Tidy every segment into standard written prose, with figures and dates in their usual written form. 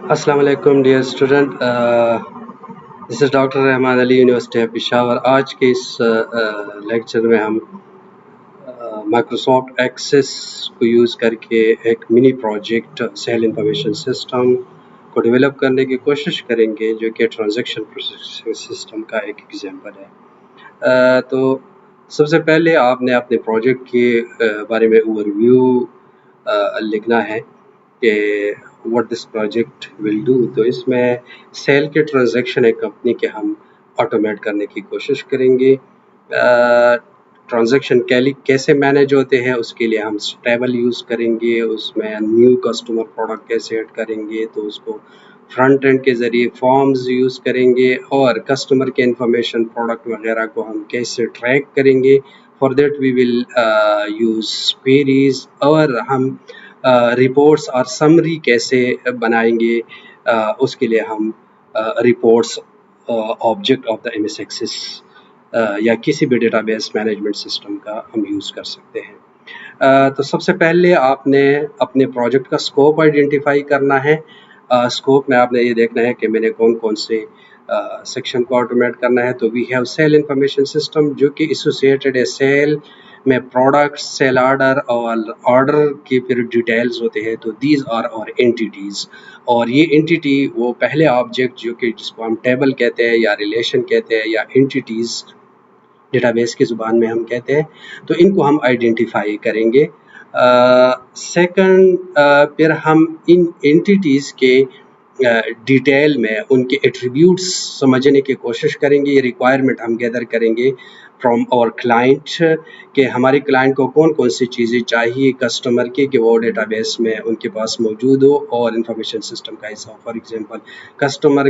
السلام علیکم dear student, this is doctor Rahman Ali, university of Peshawar. آج کے اس لیکچر میں ہم مائکروسافٹ ایکسس کو یوز کر کے ایک منی پروجیکٹ سیل انفارمیشن سسٹم کو ڈیولپ کرنے کی کوشش کریں گے، جو کہ ٹرانزیکشن پروسیسنگ سسٹم کا ایک ایگزامپل ہے۔ تو سب سے پہلے آپ نے اپنے پروجیکٹ کے بارے میں اوور ویو لکھنا ہے کہ what this project will do۔ تو اس میں سیل کے ٹرانزیکشن ایک کمپنی کے ہم آٹومیٹ کرنے کی کوشش کریں گے۔ ٹرانزیکشن کیسے مینیج ہوتے ہیں، اس کے لیے ہم ٹیبل یوز کریں گے، اس میں نیو کسٹمر پروڈکٹ کیسے ایڈ کریں گے، تو اس کو فرنٹ اینڈ کے ذریعے فارمز یوز کریں گے، اور کسٹمر کے انفارمیشن پروڈکٹ وغیرہ کو ہم کیسے ٹریک کریں گے۔ For that we will use queries، اور ہم رپورٹس اور سمری کیسے بنائیں گے، اس کے لیے ہم reports object of the M S Access یا کسی بھی ڈیٹا بیس مینجمنٹ سسٹم کا ہم یوز کر سکتے ہیں۔ تو سب سے پہلے آپ نے اپنے پروجیکٹ کا اسکوپ آئیڈینٹیفائی کرنا ہے۔ اسکوپ میں آپ نے یہ دیکھنا ہے کہ میں نے کون سے سیکشن کو آٹومیٹ کرنا ہے۔ تو we have sale information system, جو کہ ایسوسیٹڈ ہے سیل میں پروڈکٹ، سیل آرڈر، اور آرڈر کی پھر ڈیٹیلز ہوتے ہیں۔ تو دیز آر اور اینٹیٹیز، اور یہ اینٹیٹی وہ پہلے آبجیکٹ جو کہ جس کو ہم ٹیبل کہتے ہیں یا ریلیشن کہتے ہیں یا اینٹیٹیز ڈیٹا بیس کی زبان میں ہم کہتے ہیں، تو ان کو ہم آئیڈینٹیفائی کریں گے۔ سیکنڈ، پھر ہم ان اینٹیٹیز کے ڈیٹیل میں ان کے ایٹریبیوٹس سمجھنے کی کوشش کریں گے۔ یہ ریکوائرمنٹ ہم گیدر کریں گے فرام اور کلائنٹ، کہ ہمارے کلائنٹ کو کون سی چیزیں چاہیے کسٹمر کی کہ وہ ڈیٹا بیس میں ان کے پاس موجود ہو اور انفارمیشن سسٹم کا حصہ ہو۔ فار ایگزامپل کسٹمر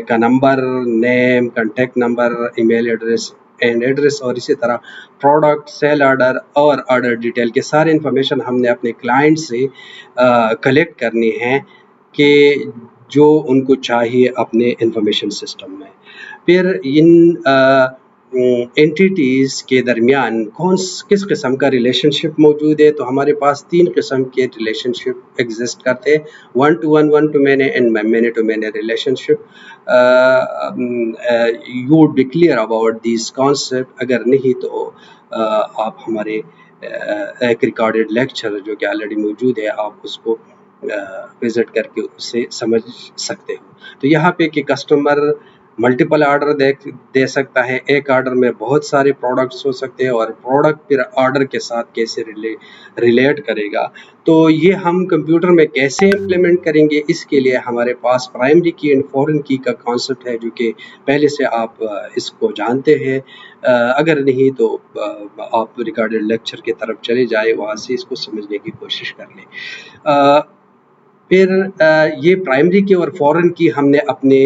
کا number, name, contact number, E mail address and address, اور اسی طرح پروڈکٹ، سیل آرڈر اور آرڈر ڈیٹیل کے سارے انفارمیشن ہم نے اپنے کلائنٹ سے کلیکٹ کرنی ہے کہ جو ان کو چاہیے اپنے انفارمیشن سسٹم میں۔ پھر ان اینٹیٹیز کے درمیان کس قسم کا ریلیشن شپ موجود ہے۔ تو ہمارے پاس 3 قسم کے ریلیشن شپ ایگزسٹ کرتے ہیں، 1 to 1، 1 to many and many to many relationship. You would be clear about these concept, اگر نہیں تو آپ ہمارے ایک ریکارڈڈ لیکچر جو کہ آلریڈی موجود ہے، آپ اس کو وزٹ کر کے اسے سمجھ سکتے ہو۔ تو یہاں پہ کہ کسٹمر ملٹیپل آرڈر دے سکتا ہے، ایک آرڈر میں بہت سارے پروڈکٹس ہو سکتے ہیں، اور پروڈکٹ پھر آرڈر کے ساتھ کیسے ریلیٹ کرے گا۔ تو یہ ہم کمپیوٹر میں کیسے امپلیمنٹ کریں گے، اس کے لیے ہمارے پاس پرائمری کی اینڈ فورن کی کا کانسیپٹ ہے، جو کہ پہلے سے آپ اس کو جانتے ہیں۔ اگر نہیں تو آپ ریکارڈڈ لیکچر کی طرف چلے جائیں، وہاں سے اس کو سمجھنے کی کوشش کر لیں۔ پھر یہ پرائمری کی اور فورن کی ہم نے اپنے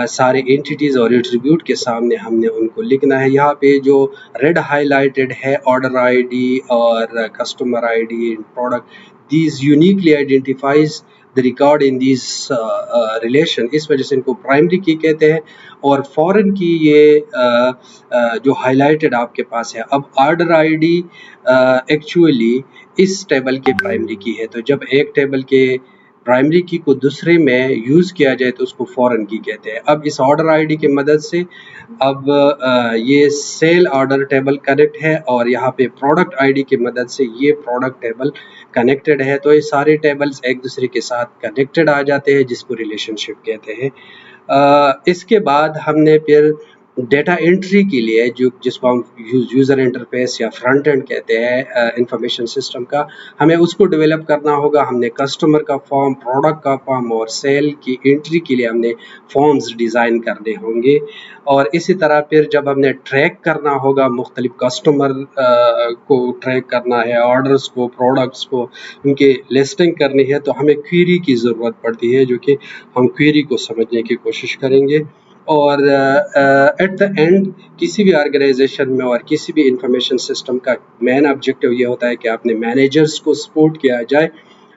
سارے اینٹیٹیز اور ایٹریبیوٹ کے سامنے ہم نے ان کو لکھنا ہے۔ یہاں پہ جو ریڈ ہائی لائٹڈ ہے، آرڈر آئی ڈی اور customer I D, product, these uniquely identifies the record in these relation، اس وجہ سے ان کو پرائمری کی کہتے ہیں۔ اور فورن کی یہ جو ہائی لائٹڈ آپ کے پاس ہے، اب آرڈر آئی ڈی ایکچولی اس ٹیبل کے پرائمری کی ہے، تو جب ایک ٹیبل کے پرائمری کی کو دوسرے میں یوز کیا جائے تو اس کو فورن کی کہتے ہیں۔ اب اس آرڈر آئی ڈی کی مدد سے اب یہ سیل آرڈر ٹیبل کنیکٹ ہے، اور یہاں پہ پروڈکٹ آئی ڈی کی مدد سے یہ پروڈکٹ ٹیبل کنیکٹڈ ہے۔ تو یہ سارے ٹیبلز ایک دوسرے کے ساتھ کنیکٹڈ آ جاتے ہیں، جس کو ریلیشن شپ کہتے ہیں۔ اس کے بعد ہم نے پھر ڈیٹا انٹری کے لیے جس کو ہم یوزر انٹرفیس یا فرنٹ اینڈ کہتے ہیں انفارمیشن سسٹم کا، ہمیں اس کو ڈیولپ کرنا ہوگا۔ ہم نے کسٹمر کا فارم، پروڈکٹ کا فارم اور سیل کی انٹری کے لیے ہم نے فارمز ڈیزائن کرنے ہوں گے۔ اور اسی طرح پھر جب ہم نے ٹریک کرنا ہوگا، مختلف کسٹمر کو ٹریک کرنا ہے، آرڈرز کو، پروڈکٹس کو، ان کے لسٹنگ کرنی ہے، تو ہمیں کوئری کی ضرورت پڑتی ہے، جو کہ ہم کوئری کو سمجھنے کی کوشش کریں گے۔ اور ایٹ دا اینڈ کسی بھی آرگنائزیشن میں اور کسی بھی انفارمیشن سسٹم کا مین آبجیکٹیو یہ ہوتا ہے کہ اپنے مینیجرز کو سپورٹ کیا جائے،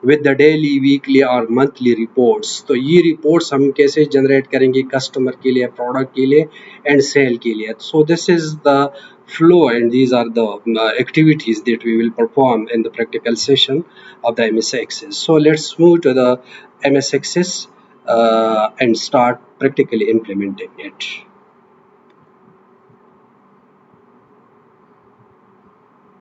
with the daily, weekly اور monthly reports. تو یہ reports ہم کیسے جنریٹ کریں گے کسٹمر کے لیے, پروڈکٹ کے لیے اینڈ سیل کے لیے. So this is the flow and these are the activities that we will perform in the practical session of the MS Access. So let's move to the MS Access and start practically implementing it.